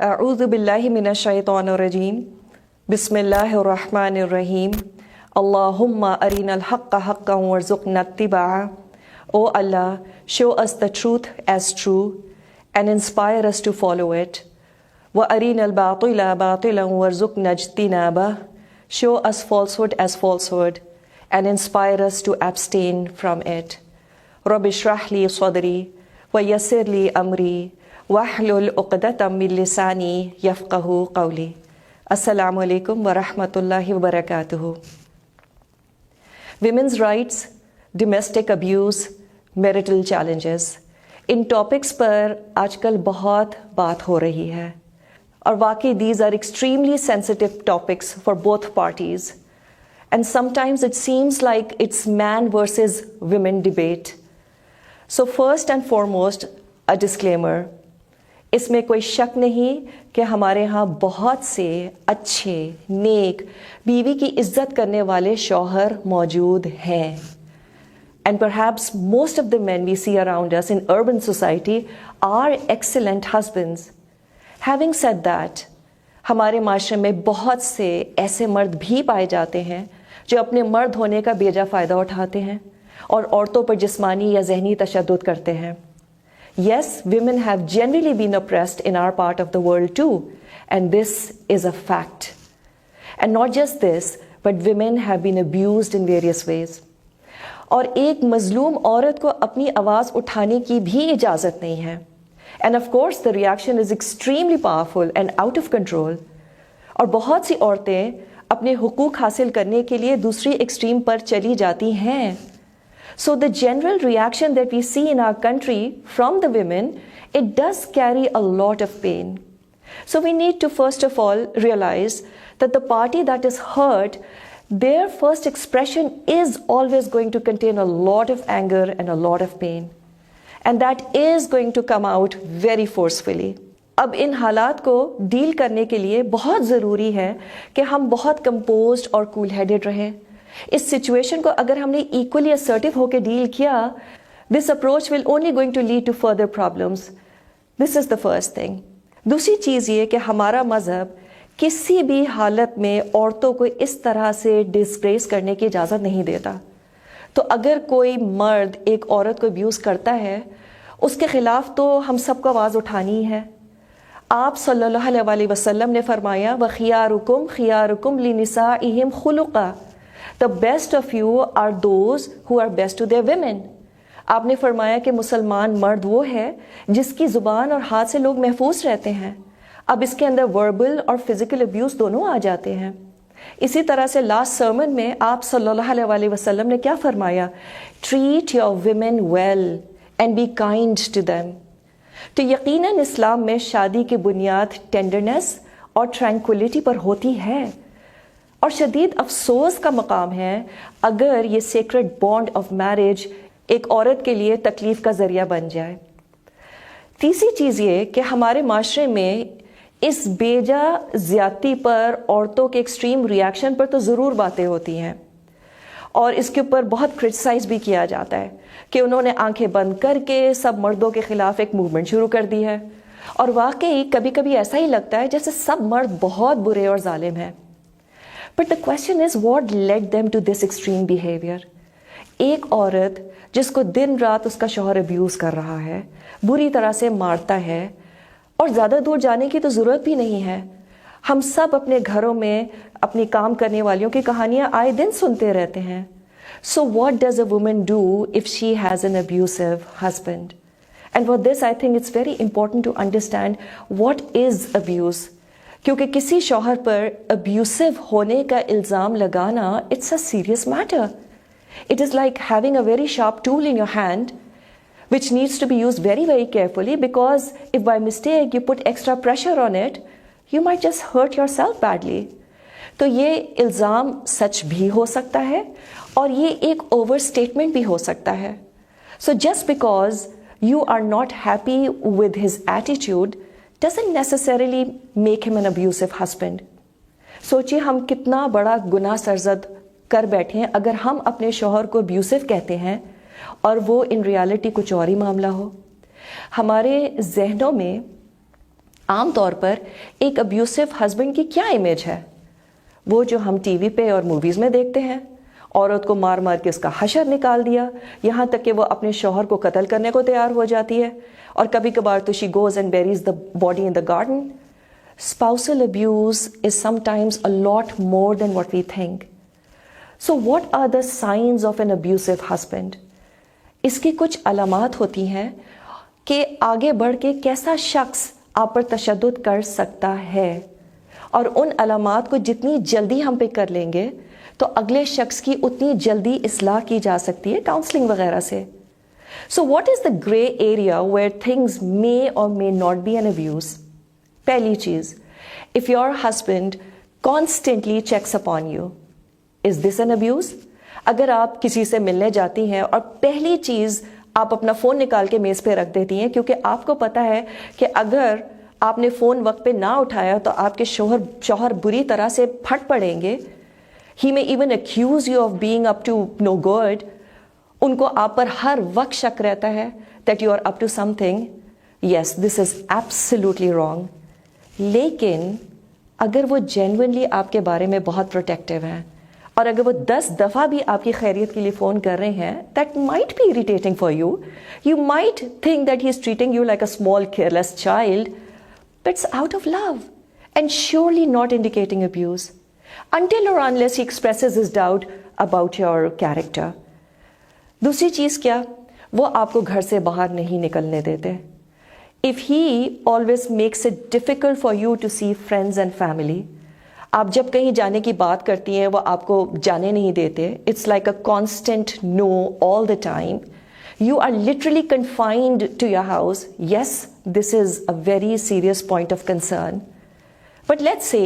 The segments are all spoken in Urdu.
اعوذ باللہ من الشیطان الرجیم بسم اللہ الرحمن الرحیم اللہم ارنا الحق حقا وارزقنا اتباعہ. O Allah, show us the truth as true and inspire us to follow it. وَأَرِنَا الْبَاطِلَ بَاطِلًا وَارْزُقْنَا اجْتِنَابَهُ. Show us falsehood as falsehood and inspire us to abstain from it. رَبِّ اشْرَحْ لِي صَدْرِي وَيَسِّرْ لِي أَمْرِي وَاحْلُلْ عُقْدَةً مِّن لِّسَانِي يَفْقَهُوا قَوْلِي. السلام علیکم ورحمۃ اللہ وبرکاتہ. Women's rights, domestic abuse, marital challenges. ان ٹاپکس پر آج کل بہت بات ہو رہی ہے اور واقعی these are extremely sensitive topics for both parties and sometimes it seems like it's man versus women debate. So first and foremost a disclaimer. اس میں کوئی شک نہیں کہ ہمارے ہاں بہت سے اچھے نیک بیوی کی عزت کرنے والے شوہر موجود ہیں. And perhaps most of the men we see around us in urban society are excellent husbands. Having said that, ہمارے معاشرے میں بہت سے ایسے مرد بھی پائے جاتے ہیں جو اپنے مرد ہونے کا بیجا فائدہ اٹھاتے ہیں اور عورتوں پر جسمانی یا ذہنی تشدد کرتے ہیں. Yes, women have generally been oppressed in our part of the world too, and this is a fact. And not just this, but women have been abused in various ways. اور ایک مظلوم عورت کو اپنی آواز اٹھانے کی بھی اجازت نہیں ہے. And of course the reaction is extremely powerful and out of control. اور بہت سی عورتیں اپنے حقوق حاصل کرنے کے لیے دوسری ایکسٹریم پر چلی جاتی ہیں. So the general reaction that we see in our country from the women, it does carry a lot of pain. So we need to first of all realize that the party that is hurt, their first expression is always going to contain a lot of anger and a lot of pain. And that is going to come out very forcefully. اب ان حالات کو ڈیل کرنے کے لیے بہت ضروری ہے کہ ہم بہت کمپوزڈ اور کول ہیڈڈ رہیں. اس سچویشن کو اگر ہم نے ایکولی اسرٹیو ہو کے ڈیل کیا, this approach will only going to lead to further problems. This is the first thing. دوسری چیز یہ کہ ہمارا مذہب کسی بھی حالت میں عورتوں کو اس طرح سے ڈسگریس کرنے کی اجازت نہیں دیتا. تو اگر کوئی مرد ایک عورت کو ابیوز کرتا ہے, اس کے خلاف تو ہم سب کو آواز اٹھانی ہے. آپ صلی اللہ علیہ وسلم نے فرمایا وَخِيَارُكُمْ خِيَارُكُمْ لِنِسَائِهِمْ خُلُقًا. The best of you are those who are best to their women. آپ نے فرمایا کہ مسلمان مرد وہ ہے جس کی زبان اور ہاتھ سے لوگ محفوظ رہتے ہیں. اب اس کے اندر وربل اور فزیکل ابیوز دونوں آ جاتے ہیں. اسی طرح سے لاسٹ سرمن میں آپ صلی اللہ علیہ وسلم نے کیا فرمایا؟ Treat your women well and be kind to them. تو یقیناً اسلام میں شادی کی بنیاد ٹینڈرنیس اور ٹرینکولیٹی پر ہوتی ہے, اور شدید افسوس کا مقام ہے اگر یہ سیکرڈ بانڈ آف میرج ایک عورت کے لیے تکلیف کا ذریعہ بن جائے. تیسری چیز یہ کہ ہمارے معاشرے میں اس بیجا زیادتی پر, عورتوں کے ایکسٹریم ریاکشن پر تو ضرور باتیں ہوتی ہیں, اور اس کے اوپر بہت کرٹیسائز بھی کیا جاتا ہے کہ انہوں نے آنکھیں بند کر کے سب مردوں کے خلاف ایک موومنٹ شروع کر دی ہے. اور واقعی کبھی کبھی ایسا ہی لگتا ہے جیسے سب مرد بہت برے اور ظالم ہیں. But the question is what led them to this extreme behavior. ایک عورت جس کو دن رات اس کا شوہر ابیوز کر رہا ہے, بری طرح سے مارتا ہے, اور زیادہ دور جانے کی تو ضرورت بھی نہیں ہے. ہم سب اپنے گھروں میں اپنی کام کرنے والیوں کی کہانیاں آئے دن سنتے رہتے ہیں. So what does a woman do if she has an abusive husband? And for this I think it's very important to understand what is abuse. کیونکہ کسی شوہر پر ابیوسو ہونے کا الزام لگانا it's a serious matter. It is like having a very sharp tool in your hand which needs to be used very very carefully, because if by mistake you put extra pressure on it, you might just hurt yourself badly. تو یہ الزام سچ بھی ہو سکتا ہے اور یہ ایک اوور اسٹیٹمنٹ بھی ہو سکتا ہے. So just because you are not happy with his attitude doesn't necessarily make him an abusive husband. سوچیے ہم کتنا بڑا گناہ سرزد کر بیٹھے ہیں اگر ہم اپنے شوہر کو ابیوسو کہتے ہیں اور وہ ان ریالٹی کچھ اور ہی معاملہ ہو. ہمارے ذہنوں میں عام طور پر ایک ابیوسو ہسبینڈ کی کیا امیج ہے؟ وہ جو ہم ٹی وی پہ اور موویز میں دیکھتے ہیں، عورت کو مار مار کے اس کا حشر نکال دیا، یہاں تک کہ وہ اپنے شوہر کو قتل کرنے کو تیار ہو جاتی ہے، اور کبھی کبھار تو she goes and berries the body in the garden. Spousal abuse is sometimes a lot more than what we think. So what are the signs of an abusive husband? اس کی کچھ علامات ہوتی ہیں کہ آگے بڑھ کے کیسا شخص آپ پر تشدد کر سکتا ہے، اور ان علامات کو جتنی جلدی ہم پہ کر لیں گے تو اگلے شخص کی اتنی جلدی اصلاح کی جا سکتی ہے کاؤنسلنگ وغیرہ سے. So what is the gray area where things may or may not be an abuse? پہلی چیز، if your husband constantly checks upon you, is this an abuse? اگر آپ کسی سے ملنے جاتی ہیں اور پہلی چیز آپ اپنا فون نکال کے میز پہ رکھ دیتی ہیں کیونکہ آپ کو پتا ہے کہ اگر آپ نے فون وقت پہ نہ اٹھایا تو آپ کے شوہر بری طرح سے پھٹ پڑیں گے. He may even accuse you of being up to no good. ان کو آپ پر ہر وقت شک رہتا ہے that you are up to something. Yes, this is absolutely wrong. لیکن اگر وہ جینوئنلی آپ کے بارے میں بہت پروٹیکٹیو ہیں اور اگر وہ 10 دفعہ بھی آپ کی خیریت کے لیے فون کر رہے ہیں، that might be irritating for you. You might think that he is treating you like a small careless child, but it's out of love and surely not indicating abuse until or unless he expresses his doubt about your character. دوسری چیز کیا، وہ آپ کو گھر سے باہر نہیں نکلنے دیتے. If he always makes it difficult for you to see friends and family, آپ جب کہیں جانے کی بات کرتی ہیں وہ آپ کو جانے نہیں دیتے. It's like a constant no all the time. You are literally confined to your house. Yes, this is a very serious point of concern. But let's say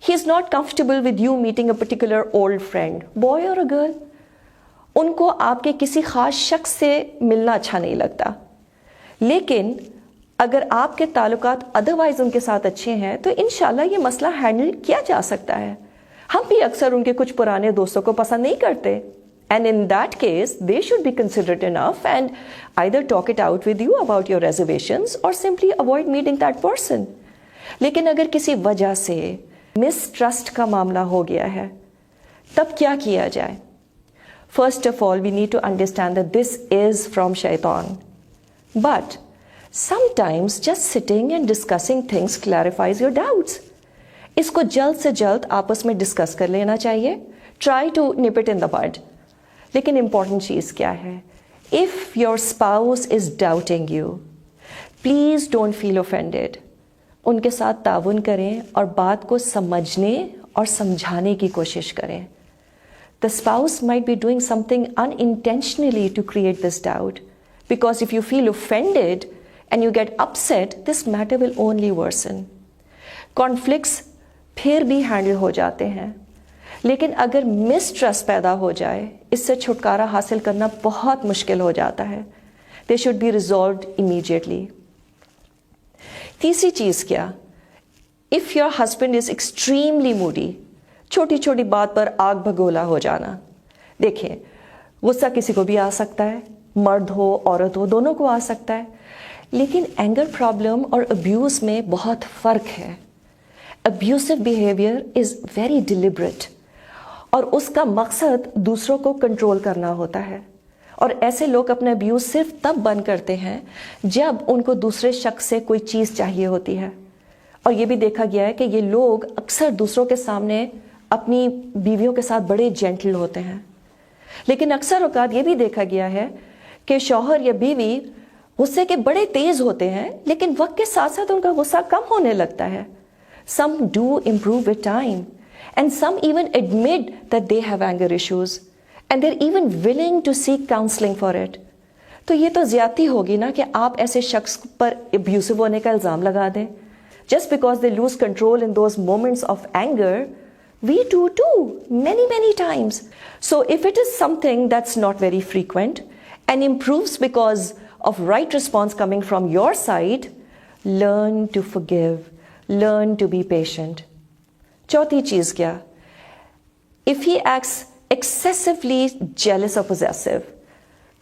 he's not comfortable with you meeting a particular old friend, boy or a girl. ان کو آپ کے کسی خاص شخص سے ملنا اچھا نہیں لگتا، لیکن اگر آپ کے تعلقات ادروائز ان کے ساتھ اچھے ہیں تو انشاءاللہ یہ مسئلہ ہینڈل کیا جا سکتا ہے. ہم بھی اکثر ان کے کچھ پرانے دوستوں کو پسند نہیں کرتے، and in that case they should be considerate enough and either talk it out with you about your reservations or simply avoid meeting that person. لیکن اگر کسی وجہ سے مسٹرسٹ کا معاملہ ہو گیا ہے تب کیا کیا جائے؟ First of all, we need to understand that this is from Shaitan. But sometimes just sitting and discussing things clarifies your doubts. اس کو جلد سے جلد آپس میں ڈسکس کر لینا چاہیے. Try to nip it in the bud. لیکن امپورٹنٹ چیز کیا ہے؟ If your spouse is doubting you, please don't feel offended. ان کے ساتھ تعاون کریں اور بات کو سمجھنے اور سمجھانے کی کوشش کریں. The spouse might be doing something unintentionally to create this doubt, because if you feel offended and you get upset, this matter will only worsen. Conflicts پھر بھی ہینڈل ہو جاتے ہیں، لیکن اگر مسٹرسٹ پیدا ہو جائے اس سے چھٹکارا حاصل کرنا بہت مشکل ہو جاتا ہے. They should be resolved immediately. تیسری چیز کیا؟ If your husband is extremely moody, چھوٹی چھوٹی بات پر آگ بھگولا ہو جانا. دیکھیں، غصہ کسی کو بھی آ سکتا ہے، مرد ہو عورت ہو دونوں کو آ سکتا ہے، لیکن اینگر پرابلم اور ابیوز میں بہت فرق ہے. ابیوسو بیہیویئر از ویری ڈیلیبریٹ اور اس کا مقصد دوسروں کو کنٹرول کرنا ہوتا ہے، اور ایسے لوگ اپنا ابیوز صرف تب بند کرتے ہیں جب ان کو دوسرے شخص سے کوئی چیز چاہیے ہوتی ہے. اور یہ بھی دیکھا گیا ہے کہ یہ لوگ اکثر دوسروں کے سامنے اپنی بیویوں کے ساتھ بڑے جینٹل ہوتے ہیں، لیکن اکثر اوقات یہ بھی دیکھا گیا ہے کہ شوہر یا بیوی غصے کے بڑے تیز ہوتے ہیں لیکن وقت کے ساتھ ساتھ ان کا غصہ کم ہونے لگتا ہے. Some do improve with time and some even admit that they have anger issues and they're even willing to seek counseling for it. تو یہ تو زیادتی ہوگی نا کہ آپ ایسے شخص پر ابیوسو ہونے کا الزام لگا دیں. Just because they lose control in those moments of anger, we do too, many times. So if it is something that's not very frequent and improves because of right response coming from your side, learn to forgive, learn to be patient. چوتھی چیز کیا؟ If he acts excessively jealous or possessive,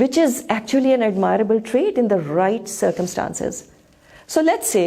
which is actually an admirable trait in the right circumstances. So let's say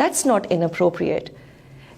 that's not inappropriate.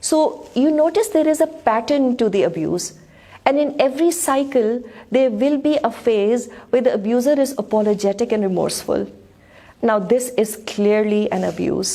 So you notice there is a pattern to the abuse, and in every cycle there will be a phase where the abuser is apologetic and remorseful. Now this is clearly an abuse.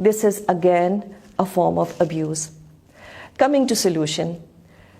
this is again a form of abuse. Coming to solution,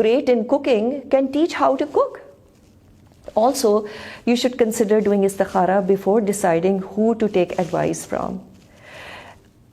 great in cooking can teach how to cook. Also, you should consider doing istikhara before deciding who to take advice from.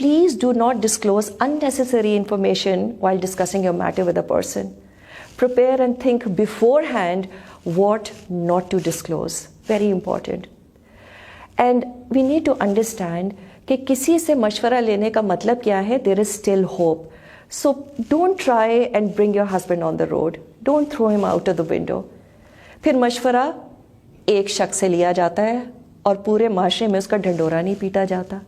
please do not disclose unnecessary information while discussing your matter with a person. Prepare and think beforehand what not to disclose. Very important. And we need to understand کہ کسی سے مشورہ لینے کا مطلب کیا ہے, there is still hope. So don't try and bring your husband on the road, don't throw him out of the window. پھر مشورہ ایک شخص سے لیا جاتا ہے اور پورے معاشرے میں اس کا ڈھنڈورا نہیں پیٹا جاتا.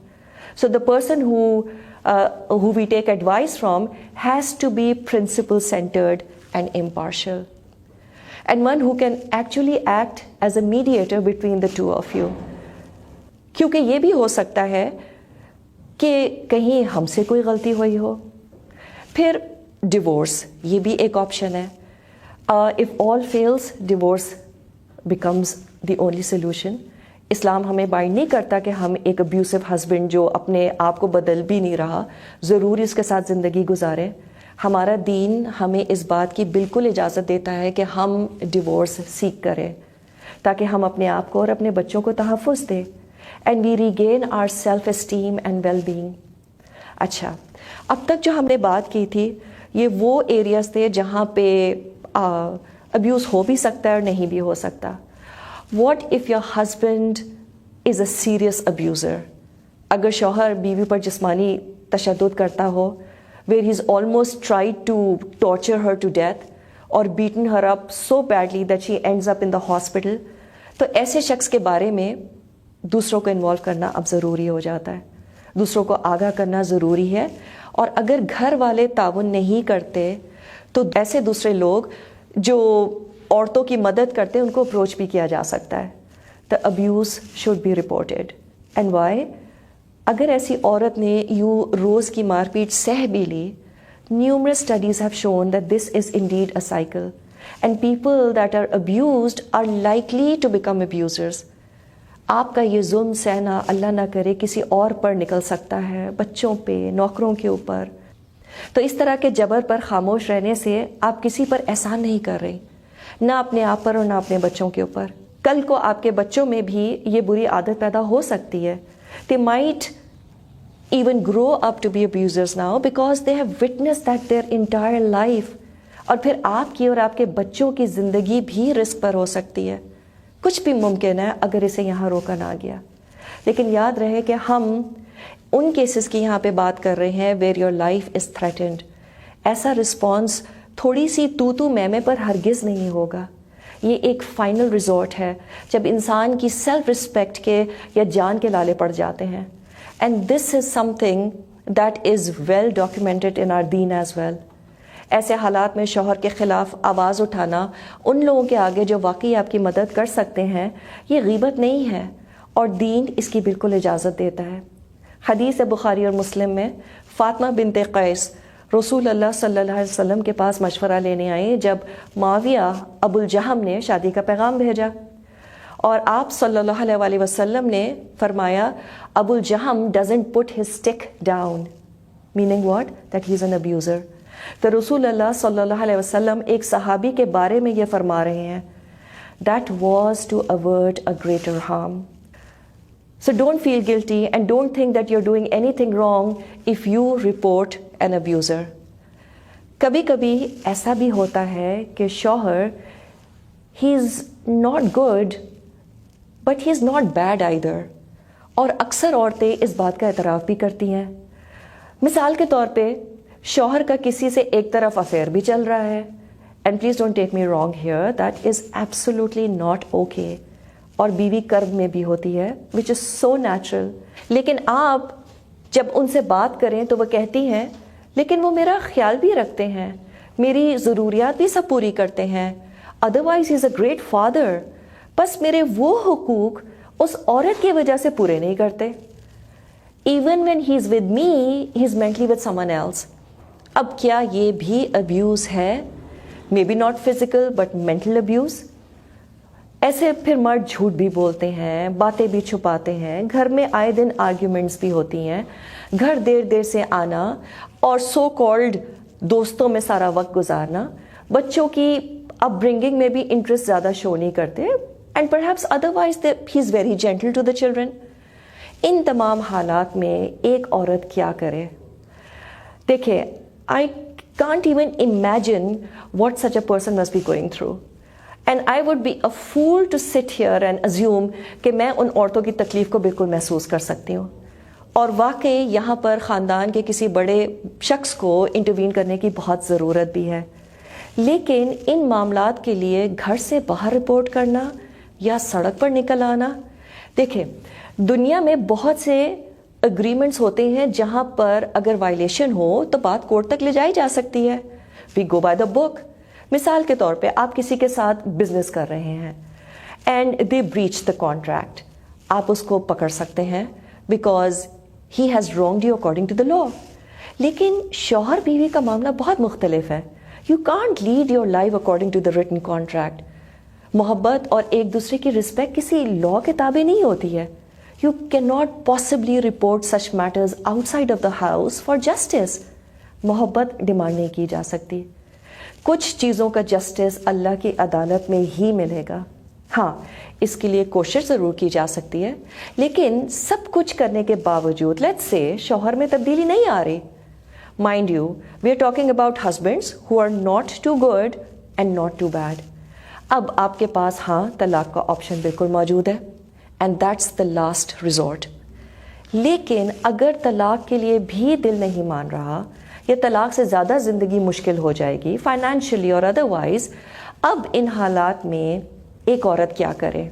So the person who we take advice from has to be principle centered and impartial, and one who can actually act as a mediator between the two of you. کیونکہ یہ بھی ہو سکتا ہے کہ کہیں ہم سے کوئی غلطی ہوئی ہو. پھر ڈیورس, یہ بھی ایک آپشن ہے. if all fails, divorce becomes the only solution. اسلام ہمیں بائنڈ نہیں کرتا کہ ہم ایک ابیوسو ہسبینڈ جو اپنے آپ کو بدل بھی نہیں رہا ضروری اس کے ساتھ زندگی گزاریں. ہمارا دین ہمیں اس بات کی بالکل اجازت دیتا ہے کہ ہم ڈیورس سیک کریں تاکہ ہم اپنے آپ کو اور اپنے بچوں کو تحفظ دیں, and we regain our self esteem and well being. اچھا, اب تک جو ہم نے بات کی تھی یہ وہ ایریاز تھے جہاں پہ ابیوز ہو بھی سکتا ہے اور نہیں بھی ہو سکتا. What if your husband is a serious abuser? اگر شوہر بیوی پر جسمانی تشدد کرتا ہو, where he is almost try to torture her to death اور beaten her up so badly that she ends up in the hospital, تو ایسے شخص کے بارے میں دوسروں کو انوالو کرنا اب ضروری ہو جاتا ہے, دوسروں کو آگاہ کرنا ضروری ہے. اور اگر گھر والے تعاون نہیں کرتے تو ایسے دوسرے لوگ جو عورتوں کی مدد کرتے ہیں ان کو اپروچ بھی کیا جا سکتا ہے. The abuse should be reported. And why? اگر ایسی عورت نے یوں روز کی مار پیٹ سہ بھی لی, numerous studies have shown that this is indeed a cycle, and people that are abused are likely to become abusers. آپ کا یہ ظلم سہنا اللہ نہ کرے کسی اور پر نکل سکتا ہے, بچوں پہ, نوکروں کے اوپر. تو اس طرح کے جبر پر خاموش رہنے سے آپ کسی پر احسان نہیں کر رہے, نہ اپنے آپ پر اور نہ اپنے بچوں کے اوپر. کل کو آپ کے بچوں میں بھی یہ بری عادت پیدا ہو سکتی ہے. They might even grow up to be abusers now because they have witnessed that their entire life. اور پھر آپ کی اور آپ کے بچوں کی زندگی بھی رسک پر ہو سکتی ہے. کچھ بھی ممکن ہے اگر اسے یہاں روکا نہ گیا. لیکن یاد رہے کہ ہم ان کیسز کی یہاں پہ بات کر رہے ہیں where your life is threatened. ایسا رسپانس تھوڑی سی تو میں پر ہرگز نہیں ہوگا. یہ ایک فائنل ریزورٹ ہے جب انسان کی سیلف رسپیکٹ کے یا جان کے لالے پڑ جاتے ہیں. And this is something that is well documented in our دین ایز ویل. ایسے حالات میں شوہر کے خلاف آواز اٹھانا ان لوگوں کے آگے جو واقعی آپ کی مدد کر سکتے ہیں, یہ غیبت نہیں ہے اور دین اس کی بالکل اجازت دیتا ہے. حدیث بخاری اور مسلم میں فاطمہ بنت قیس رسول اللہ صلی اللہ علیہ وسلم کے پاس مشورہ لینے آئے جب معاویہ ابو الجہم نے شادی کا پیغام بھیجا, اور آپ صلی اللہ علیہ وسلم نے فرمایا ابو الجہم doesn't put his stick down, meaning what? That he is an abuser. تو رسول اللہ صلی اللہ علیہ وسلم ایک صحابی کے بارے میں یہ فرما رہے ہیں, that was to avert a greater harm. So don't feel guilty and don't think that you're doing anything wrong if you report an abuser. کبھی کبھی ایسا بھی ہوتا ہے کہ شوہر he is not good but he is not bad either, اور اکثر عورتیں اس بات کا اعتراف بھی کرتی ہیں. مثال کے طور پہ شوہر کا کسی سے ایک طرف افیئر بھی چل رہا ہے, and please don't take me wrong here, that is absolutely not okay. اور بیوی کرب میں بھی ہوتی ہے which is so natural. لیکن آپ جب ان سے بات کریں تو وہ کہتی ہیں لیکن وہ میرا خیال بھی رکھتے ہیں, میری ضروریات بھی سب پوری کرتے ہیں, otherwise he is a great father. بس میرے وہ حقوق اس عورت کی وجہ سے پورے نہیں کرتے. Even when he is with me, he is mentally with someone else. اب کیا یہ بھی ابیوز ہے؟ Maybe not physical but mental abuse. ایسے پھر مرد جھوٹ بھی بولتے ہیں, باتیں بھی چھپاتے ہیں, گھر میں آئے دن آرگیومنٹس بھی ہوتی ہیں, گھر دیر سے آنا اور سو کالڈ دوستوں میں سارا وقت گزارنا, بچوں کی اپ برنگنگ میں بھی انٹرسٹ زیادہ شو نہیں کرتے, and perhaps otherwise he is very gentle to the children. ان تمام حالات میں ایک عورت کیا کرے؟ دیکھیں, I can't even imagine what such a person must be going through. And I would be a fool to sit here and assume کہ میں ان عورتوں کی تکلیف کو بالکل محسوس کر سکتی ہوں. اور واقعی یہاں پر خاندان کے کسی بڑے شخص کو انٹروین کرنے کی بہت ضرورت بھی ہے، لیکن ان معاملات کے لیے گھر سے باہر رپورٹ کرنا یا سڑک پر نکل آنا، دیکھیں دنیا میں بہت سے اگریمنٹس ہوتے ہیں جہاں پر اگر وائلیشن ہو تو بات کورٹ تک لے جائی جا سکتی ہے. وی گو بائی دا بک. مثال کے طور پہ آپ کسی کے ساتھ بزنس کر رہے ہیں and they breach the contract, آپ اس کو پکڑ سکتے ہیں because he has wronged you according to the law. لیکن شوہر بیوی کا معاملہ بہت مختلف ہے. You can't lead your life according to the written contract. محبت اور ایک دوسرے کی رسپیکٹ کسی لا کے تابع نہیں ہوتی ہے. You cannot possibly report such matters outside of the house for justice. محبت ڈیمانڈ نہیں کی جا سکتی. کچھ چیزوں کا جسٹس اللہ کی عدالت میں ہی ملے گا. ہاں اس کے لیے کوشش ضرور کی جا سکتی ہے، لیکن سب کچھ کرنے کے باوجود لیٹس سے شوہر میں تبدیلی نہیں آ رہی. Mind you we are talking about husbands who are not too good and not too bad. اب آپ کے پاس ہاں طلاق کا آپشن بالکل موجود ہے and that's the last resort. لیکن اگر طلاق کے لیے بھی دل نہیں مان رہا یا طلاق سے زیادہ زندگی مشکل ہو جائے گی فائنینشلی اور ادروائز، اب ان حالات میں ایک عورت کیا کرے؟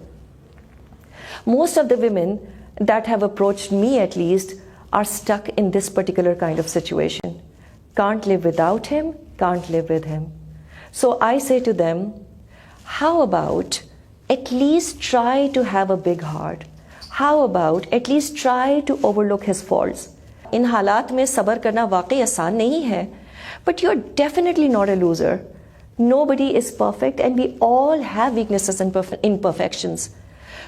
Most of the women that have approached me at least are stuck in this particular kind of situation. Can't live without him, can't live with him. So I say to them, how about at least try to have a big heart. How about at least try to overlook his faults. ان حالات میں صبر کرنا واقعی آسان نہیں ہے، but you're definitely not a loser. Nobody is perfect and we all have weaknesses and imperfections.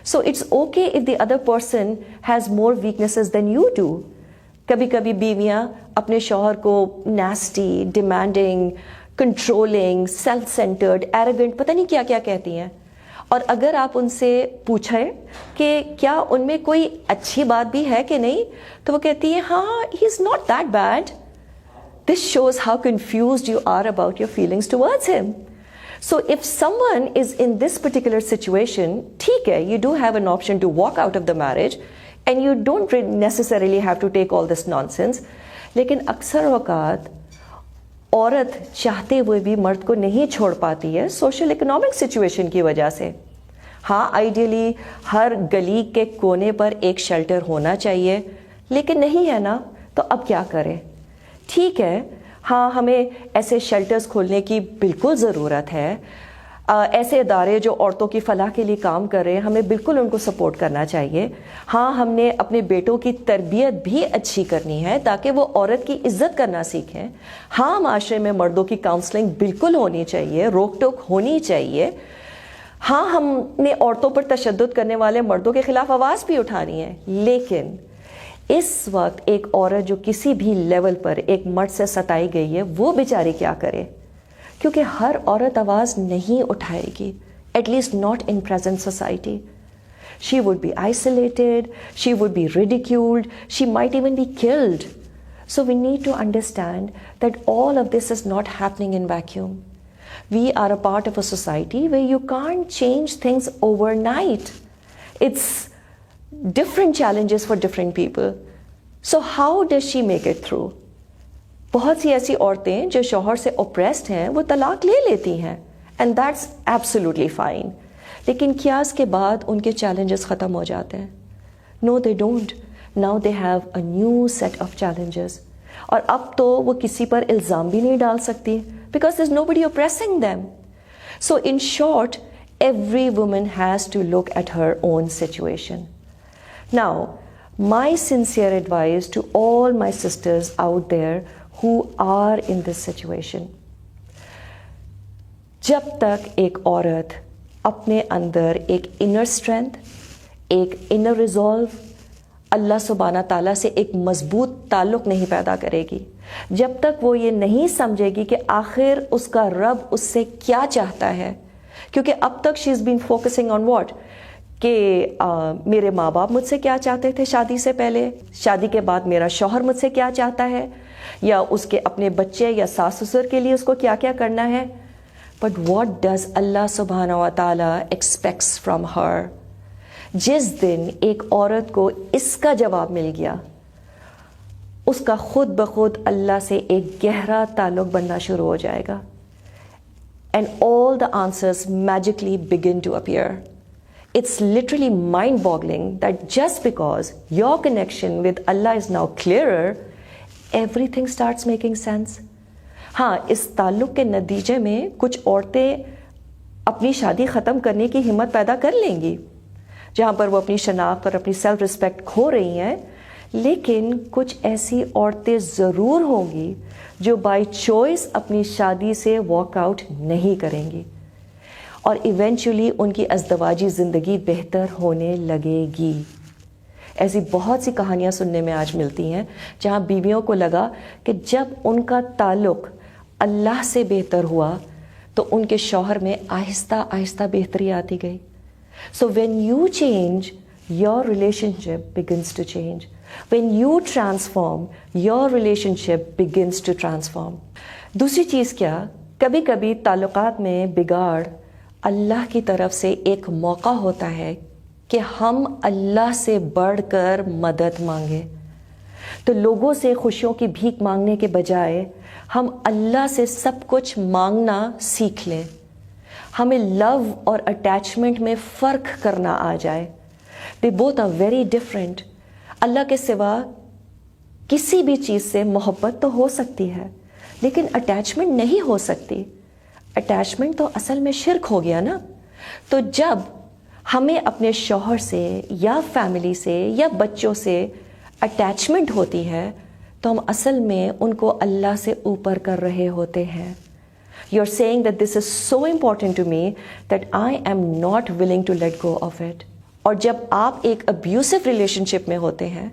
So it's okay if the other person has more weaknesses than you do. کبھی کبھی بیویاں اپنے شوہر کو nasty, demanding, controlling, self-centered, arrogant پتہ نہیں کیا کیا کہتی ہیں. اور اگر آپ ان سے پوچھیں کہ کیا ان میں کوئی اچھی بات بھی ہے کہ نہیں، تو وہ کہتی ہے ہاں he is not that bad. This shows how confused you are about your feelings towards him. So if someone is in this particular situation, ٹھیک ہے you do have an option to walk out of the marriage and you don't necessarily have to take all this nonsense. لیکن اکثر اوقات عورت چاہتے ہوئے بھی مرد کو نہیں چھوڑ پاتی ہے سوشل اکنامک سچویشن کی وجہ سے. ہاں آئیڈیلی ہر گلی کے کونے پر ایک شیلٹر ہونا چاہیے، لیکن نہیں ہے نا، تو اب کیا کریں؟ ٹھیک ہے ہاں ہمیں ایسے شیلٹرز کھولنے کی بالکل ضرورت ہے. ایسے ادارے جو عورتوں کی فلاح کے لیے کام کر رہے ہیں ہمیں بالکل ان کو سپورٹ کرنا چاہیے. ہاں ہم نے اپنے بیٹوں کی تربیت بھی اچھی کرنی ہے تاکہ وہ عورت کی عزت کرنا سیکھیں. ہاں معاشرے میں مردوں کی کاؤنسلنگ بالکل ہونی چاہیے، روک ٹوک ہونی چاہیے. ہاں ہم نے عورتوں پر تشدد کرنے والے مردوں کے خلاف آواز بھی اٹھانی ہے. لیکن اس وقت ایک عورت جو کسی بھی لیول پر ایک مرد سے ستائی گئی ہے وہ بیچاری کیا کرے؟ کیونکہ ہر عورت آواز نہیں اٹھائے گی، at least not in present society. She would be isolated, she would be ridiculed, she might even be killed. So we need to understand that all of this is not happening in vacuum. We are a part of a society where you can't change things overnight. It's different challenges for different people. So how does she make it through? بہت سی ایسی عورتیں جو شوہر سے oppressed ہیں وہ طلاق لے لیتی ہیں and that's absolutely fine. لیکن کیا اس کے بعد ان کے challenges ختم ہو جاتے ہیں؟ No, they don't. Now they have a new set of challenges. اور اب تو وہ کسی پر الزام بھی نہیں ڈال سکتی because there's nobody oppressing them. So in short, every woman has to look at her own situation. Now, my sincere advice to all my sisters out there who are in this situation. جب تک ایک عورت اپنے اندر ایک inner strength, ایک inner resolve, اللہ سبحانہ تعالیٰ سے ایک مضبوط تعلق نہیں پیدا کرے گی، جب تک وہ یہ نہیں سمجھے گی کہ آخر اس کا رب اس سے کیا چاہتا ہے. کیونکہ اب تک شی از بین فوکسنگ آن واٹ، کہ میرے ماں باپ مجھ سے کیا چاہتے تھے شادی سے پہلے، شادی کے بعد میرا شوہر مجھ سے کیا چاہتا ہے، یا اس کے اپنے بچے یا ساس سسر کے لیے اس کو کیا کیا کرنا ہے. بٹ واٹ ڈز اللہ سبحانہ و تعالیٰ ایکسپیکٹس فرام ہر؟ جس دن ایک عورت کو اس کا جواب مل گیا اس کا خود بخود اللہ سے ایک گہرا تعلق بننا شروع ہو جائے گا. And all the answers magically begin to appear. It's literally mind-boggling that just because your connection with Allah is now clearer, everything starts making sense. ہاں, اس تعلق کے نتیجے میں کچھ عورتیں اپنی شادی ختم کرنے کی ہمت پیدا کر لیں گی, جہاں پر وہ اپنی شناخت اور اپنی سیلف رسپیکٹ کھو رہی ہیں, لیکن کچھ ایسی عورتیں ضرور ہوں گی جو بائی چوائس اپنی شادی سے واک آؤٹ نہیں کریں گی, اور ایونچولی ان کی ازدواجی زندگی بہتر ہونے لگے گی. ایسی بہت سی کہانیاں سننے میں آج ملتی ہیں جہاں بیویوں کو لگا کہ جب ان کا تعلق اللہ سے بہتر ہوا تو ان کے شوہر میں آہستہ آہستہ بہتری آتی گئی. So when you change, your relationship begins to change. When you transform, your relationship begins to transform. دوسری چیز کیا, کبھی کبھی تعلقات میں بگاڑ اللہ کی طرف سے ایک موقع ہوتا ہے کہ ہم اللہ سے بڑھ کر مدد مانگیں. تو لوگوں سے خوشیوں کی بھیک مانگنے کے بجائے ہم اللہ سے سب کچھ مانگنا سیکھ لیں. ہمیں لو اور اٹیچمنٹ میں فرق کرنا آ جائے. They both are very different. Allah کے سوا کسی بھی چیز سے محبت تو ہو سکتی ہے, لیکن اٹیچمنٹ نہیں ہو سکتی. اٹیچمنٹ تو اصل میں شرک ہو گیا نا. تو جب ہمیں اپنے شوہر سے یا فیملی سے یا بچوں سے اٹیچمنٹ ہوتی ہے تو ہم اصل میں ان کو اللہ سے اوپر کر رہے ہوتے ہیں. You're saying that this is so important to me that I am not willing to let go of it. اور جب آپ ایک ابیوسو ریلیشن شپ میں ہوتے ہیں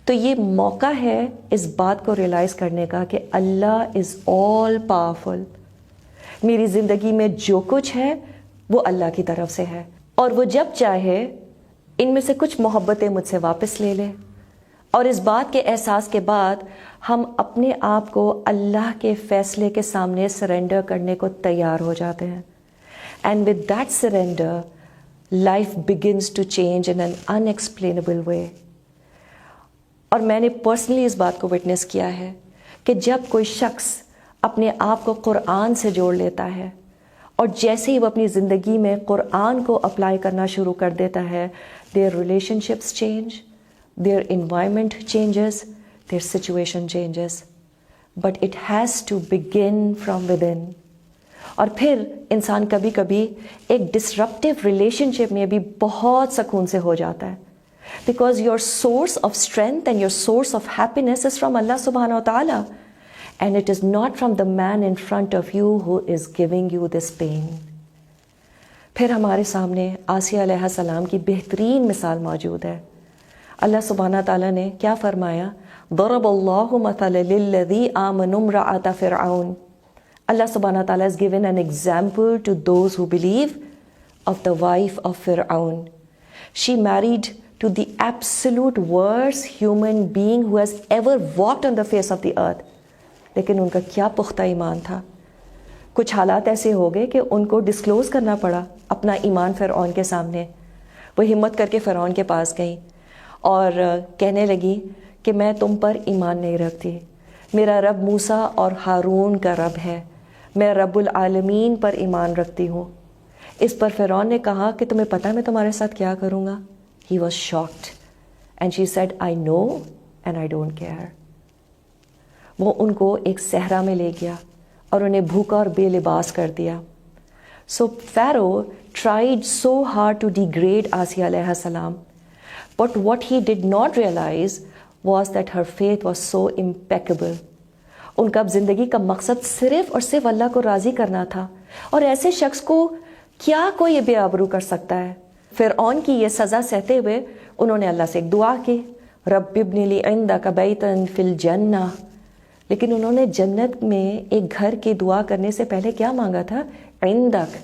تو یہ موقع ہے اس بات کو ریئلائز کرنے کا کہ اللہ از آل پاورفل. میری زندگی میں جو کچھ ہے وہ اللہ کی طرف سے ہے, اور وہ جب چاہے ان میں سے کچھ محبتیں مجھ سے واپس لے لے. اور اس بات کے احساس کے بعد ہم اپنے آپ کو اللہ کے فیصلے کے سامنے سرنڈر کرنے کو تیار ہو جاتے ہیں. And with that surrender life begins to change in an unexplainable way. اور میں نے پرسنلی اس بات کو وٹنس کیا ہے کہ جب کوئی شخص اپنے آپ کو قرآن سے جوڑ لیتا ہے اور جیسے ہی وہ اپنی زندگی میں قرآن کو اپلائی کرنا شروع کر دیتا ہے, their relationships change, their environment changes, their situation changes, but it has to begin from within. اور پھر انسان کبھی کبھی ایک disruptive relationship میں بھی بہت سکون سے ہو جاتا ہے, because your source of strength and your source of happiness is from Allah subhanahu wa ta'ala, and it is not from the man in front of you who is giving you this pain. پھر ہمارے سامنے آسیہ علیہ السلام کی بہترین مثال موجود ہے. اللہ سبحانہ تعالیٰ نے کیا فرمایا, ضرب اللہ مثلا للذی آمنوا امرأۃ فرعون. اللہ سبحانہ تعالیٰ has given an example to those who believe of the wife of Fir'aun. She married to the absolute worst human being who has ever walked on the face of the earth. لیکن ان کا کیا پختہ ایمان تھا. کچھ حالات ایسے ہو گئے کہ ان کو ڈسکلوز کرنا پڑا اپنا ایمان فرعون کے سامنے. وہ ہمت کر کے فرعون کے پاس گئیں اور کہنے لگی کہ میں تم پر ایمان نہیں رکھتی, میرا رب موسیٰ اور ہارون کا رب ہے, میں رب العالمین پر ایمان رکھتی ہوں. اس پر فرعون نے کہا کہ تمہیں پتہ میں تمہارے ساتھ کیا کروں گا. He was shocked and she said, I know and I don't care. وہ ان کو ایک صحرا میں لے گیا اور انہیں بھوکا اور بے لباس کر دیا. So Pharaoh tried so hard to degrade Asiya علیہ السلام. But what he did not realize was that her faith was so impeccable. ان کا اب زندگی کا مقصد صرف اور صرف اللہ کو راضی کرنا تھا, اور ایسے شخص کو کیا کوئی بے آبرو کر سکتا ہے. فرعون کی یہ سزا سہتے ہوئے انہوں نے اللہ سے ایک دعا کی, رب ابن لی عندک بیتا فی الجنہ. لیکن انہوں نے جنت میں ایک گھر کی دعا کرنے سے پہلے کیا مانگا تھا, عندک,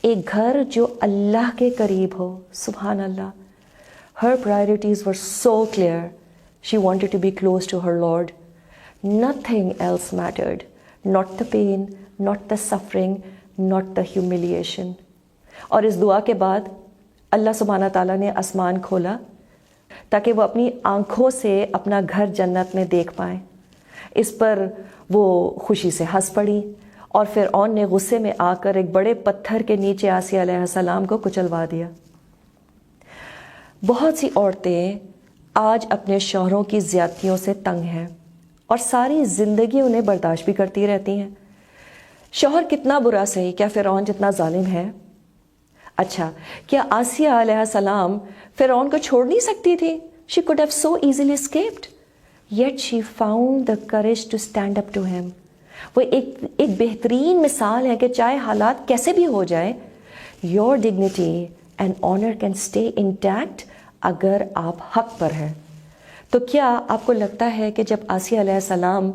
ایک گھر جو اللہ کے قریب ہو. سبحان اللہ. Her priorities were so clear. She wanted to be close to her Lord. Nothing else mattered. Not the pain, not the suffering, not the humiliation. اور اس دعا کے بعد اللہ سبحانہ تعالیٰ نے آسمان کھولا تاکہ وہ اپنی آنکھوں سے اپنا گھر جنت میں دیکھ پائیں۔ اس پر وہ خوشی سے ہنس پڑی اور فرعون نے غصے میں آ کر ایک بڑے پتھر کے نیچے آسیہ علیہ السلام کو کچلوا دیا۔ بہت سی عورتیں آج اپنے شوہروں کی زیادتیوں سے تنگ ہیں اور ساری زندگی انہیں برداشت بھی کرتی رہتی ہیں۔ شوہر کتنا برا صحیح، کیا فرعون جتنا ظالم ہے؟ اچھا، کیا آسیہ علیہ السلام فرعون کو چھوڑ نہیں سکتی تھی؟ She could have so easily escaped. Yet she found the courage to stand up to him. وہ ایک بہترین مثال ہے کہ چاہے حالات کیسے بھی ہو جائیں، your dignity and honor can stay intact اگر آپ حق پر ہیں۔ تو کیا آپ کو لگتا ہے کہ جب آسیہ علیہ السلام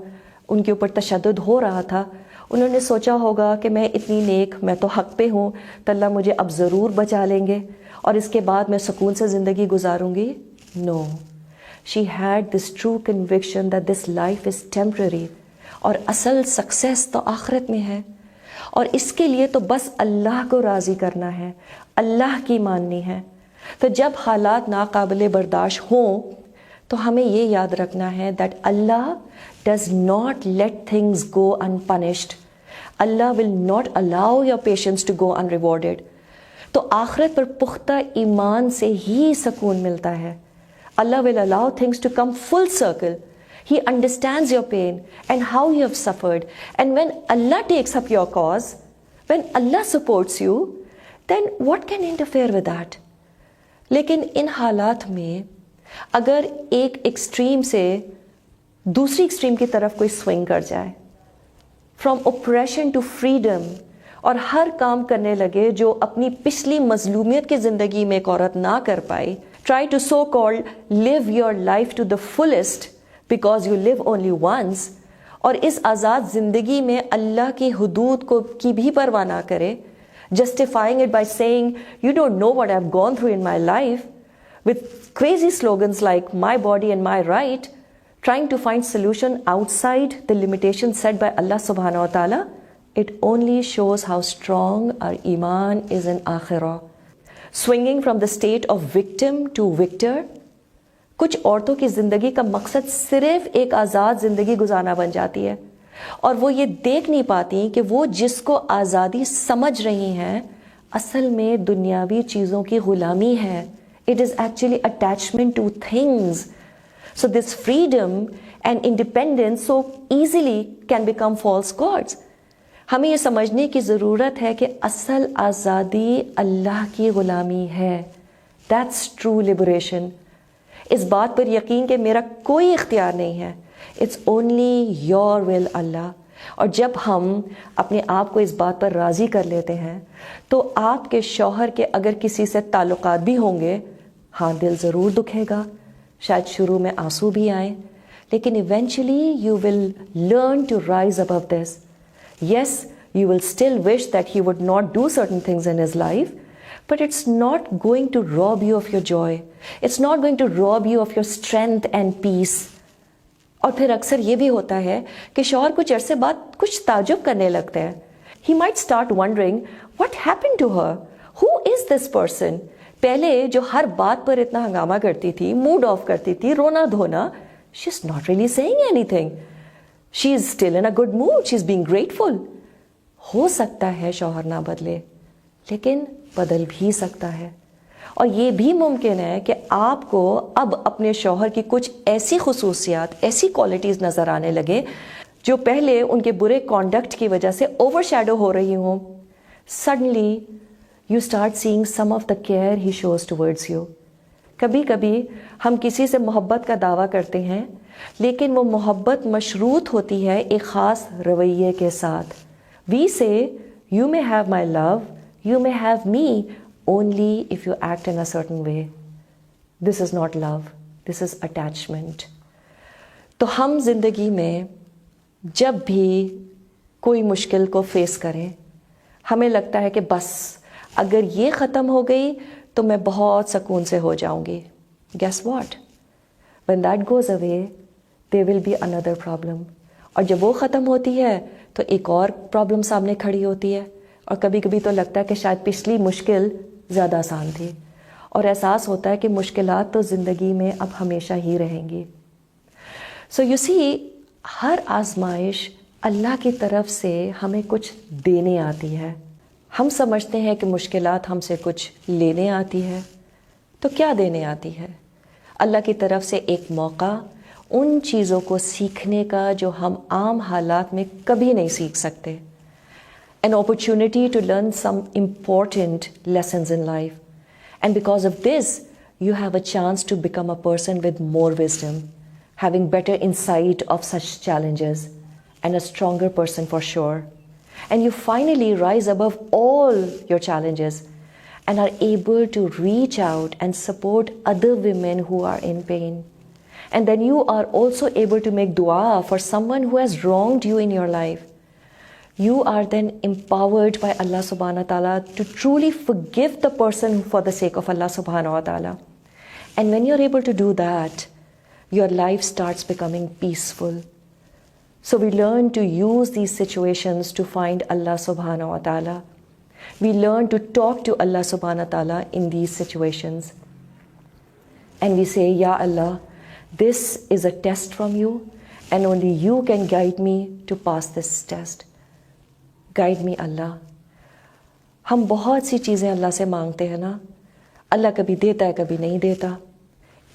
ان کے اوپر تشدد ہو رہا تھا، انہوں نے سوچا ہوگا کہ میں اتنی نیک، میں تو حق پہ ہوں، تو اللہ مجھے اب ضرور بچا لیں گے اور اس کے بعد میں سکون سے زندگی گزاروں گی؟ No. She had this true conviction that this life is temporary اور اصل سکسیس تو آخرت میں ہے، اور اس کے لیے تو بس اللہ کو راضی کرنا ہے، اللہ کی ماننی ہے۔ تو جب حالات ناقابل برداشت ہوں تو ہمیں یہ یاد رکھنا ہے that Allah does not let things go unpunished. Allah will not allow your patience to go unrewarded. تو آخرت پر پختہ ایمان سے ہی سکون ملتا ہے۔ Allah will allow things to come full circle. He understands your pain and how you have suffered. And when Allah takes up your cause, when Allah supports you, then what can interfere with that? لیکن ان حالات میں اگر ایک ایکسٹریم سے دوسری ایکسٹریم کی طرف کوئی سوئنگ کر جائے، فرام اوپریشن ٹو فریڈم، اور ہر کام کرنے لگے جو اپنی پچھلی مظلومیت کی زندگی میں ایک عورت نہ کر پائی، try to so called live your life to the fullest because you live only once, اور اس آزاد زندگی میں اللہ کی حدود کی بھی پرواہ نہ کرے، justifying it by saying, you don't know what I've gone through in my life, with crazy slogans like my body and my right, trying to find solution outside the limitations set by Allah subhanahu wa ta'ala, it only shows how strong our iman is in akhirah. Swinging from the state of victim to victor، کچھ عورتوں کی زندگی کا مقصد صرف ایک آزاد زندگی گزارنا بن جاتی ہے، اور وہ یہ دیکھ نہیں پاتی کہ وہ جس کو آزادی سمجھ رہی ہیں اصل میں دنیاوی چیزوں کی غلامی ہے۔ It is actually attachment to things. So this freedom and independence so easily can become false gods. ہمیں یہ سمجھنے کی ضرورت ہے کہ اصل آزادی اللہ کی غلامی ہے۔ That's true liberation. اس بات پر یقین کہ میرا کوئی اختیار نہیں ہے، It's only your will Allah. اور جب ہم اپنے آپ کو اس بات پر راضی کر لیتے ہیں تو آپ کے شوہر کے اگر کسی سے تعلقات بھی ہوں گے، ہاں دل ضرور دکھے گا، شاید شروع میں آنسو بھی آئیں، لیکن eventually you will learn to rise above this. Yes, you will still wish that he would not do certain things in his life, but it's not going to rob you of your joy. It's not going to rob you of your strength and peace. اور پھر اکثر یہ بھی ہوتا ہے کہ شوہر کچھ عرصے بعد کچھ تعجب کرنے لگتے ہیں۔ He might start wondering, what happened to her? Who is this person? پہلے جو ہر بات پر اتنا ہنگامہ کرتی تھی، موڈ آف کرتی تھی، رونا دھونا، she's not really saying anything. She is still in a good mood. She's being grateful. ہو سکتا ہے شوہر نہ بدلے، لیکن بدل بھی سکتا ہے، اور یہ بھی ممکن ہے کہ آپ کو اب اپنے شوہر کی کچھ ایسی خصوصیات، ایسی کوالٹیز نظر آنے لگے جو پہلے ان کے برے کانڈکٹ کی وجہ سے اوور شیڈو ہو رہی ہوں۔ Suddenly you start seeing some of the care he shows towards you. کبھی کبھی ہم کسی سے محبت کا دعویٰ کرتے ہیں، لیکن وہ محبت مشروط ہوتی ہے ایک خاص رویے کے ساتھ۔ وی سے you may have my love, you may have me only if you act in a certain way. This is not love, this is attachment. تو ہم زندگی میں جب بھی کوئی مشکل کو فیس کریں، ہمیں لگتا ہے کہ بس اگر یہ ختم ہو گئی تو میں بہت سکون سے ہو جاؤں گی۔ Guess what? When that goes away, there will be another problem. اور جب وہ ختم ہوتی ہے تو ایک اور پرابلم سامنے کھڑی ہوتی ہے، اور کبھی کبھی تو لگتا ہے کہ شاید پچھلی مشکل زیادہ آسان تھی، اور احساس ہوتا ہے کہ مشکلات تو زندگی میں اب ہمیشہ ہی رہیں گی. سو یو سی، ہر آزمائش اللہ کی طرف سے ہمیں کچھ دینے آتی ہے. ہم سمجھتے ہیں کہ مشکلات ہم سے کچھ لینے آتی ہے، تو کیا دینے آتی ہے؟ اللہ کی طرف سے ایک موقع ان چیزوں کو سیکھنے کا جو ہم عام حالات میں کبھی نہیں سیکھ سکتے. An opportunity to learn some important lessons in life. And because of this, you have a chance to become a person with more wisdom, having better insight of such challenges, and a stronger person for sure. And you finally rise above all your challenges and are able to reach out and support other women who are in pain. And then you are also able to make dua for someone who has wronged you in your life. You are then empowered by Allah subhanahu wa ta'ala to truly forgive the person for the sake of Allah subhanahu wa ta'ala. And when you're able to do that, your life starts becoming peaceful. So we learn to use these situations to find Allah subhanahu wa ta'ala. We learn to talk to Allah subhanahu wa ta'ala in these situations. And we say, Ya Allah, this is a test from you, and only you can guide me to pass this test. Guide me Allah. ہم بہت سی چیزیں اللہ سے مانگتے ہیں نا، اللہ کبھی دیتا ہے کبھی نہیں دیتا.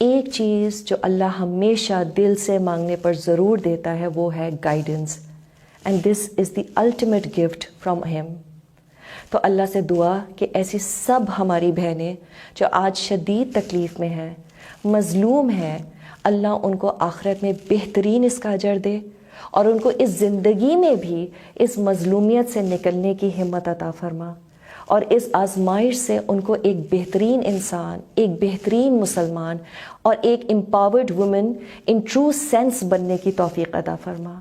ایک چیز جو اللہ ہمیشہ دل سے مانگنے پر ضرور دیتا ہے وہ ہے guidance, and this is the ultimate gift from him. تو اللہ سے دعا کہ ایسی سب ہماری بہنیں جو آج شدید تکلیف میں ہیں، مظلوم ہیں، اللہ ان کو آخرت میں بہترین اس کا اجر دے، اور ان کو اس زندگی میں بھی اس مظلومیت سے نکلنے کی ہمت عطا فرما، اور اس آزمائش سے ان کو ایک بہترین انسان، ایک بہترین مسلمان اور ایک empowered woman in true sense بننے کی توفیق عطا فرما.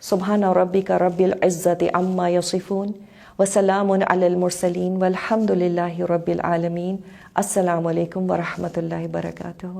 سبحان ربک رب العزت عما یصفون وسلام علی المرسلین والحمد للہ رب العالمین. السلام علیکم ورحمۃ اللہ وبرکاتہ.